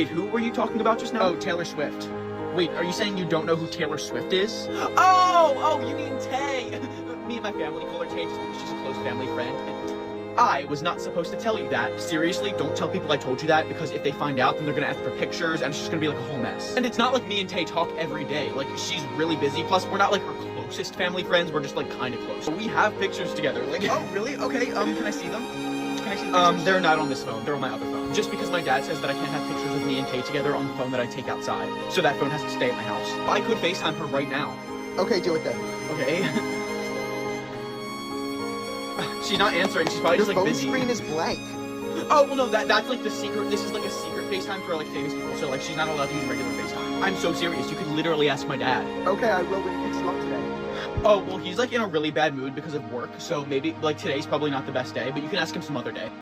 Wait, who were you talking about just now? Oh, Taylor Swift. Wait, are you saying you don't know who Taylor Swift is? Oh, you mean Tay. Me and my family call her Tay just because she's a close family friend. And I was not supposed to tell you that. Seriously, don't tell people I told you that, because if they find out, then they're gonna ask for pictures, and it's just gonna be like a whole mess. And it's not like me and Tay talk every day. Like, she's really busy, plus we're not like her closest family friends, we're just like kind of close. We have pictures together, like— Oh, really? Okay, can I see them? Can I see the pictures? They're not on this phone, they're on my other phone. Just because my dad says that I can't have pictures of me and Tay together on the phone that I take outside. So that phone has to stay at my house. I could FaceTime her right now. Okay, do it then. Okay. She's not answering, she's probably Your just like phone busy. screen is blank. Oh, well no, that's like the secret— this is like a secret FaceTime for like famous people, so like she's not allowed to use regular FaceTime. I'm so serious, you could literally ask my dad. Okay, I will when he picks you up today. Oh, well he's like in a really bad mood because of work, so maybe like today's probably not the best day, but you can ask him some other day.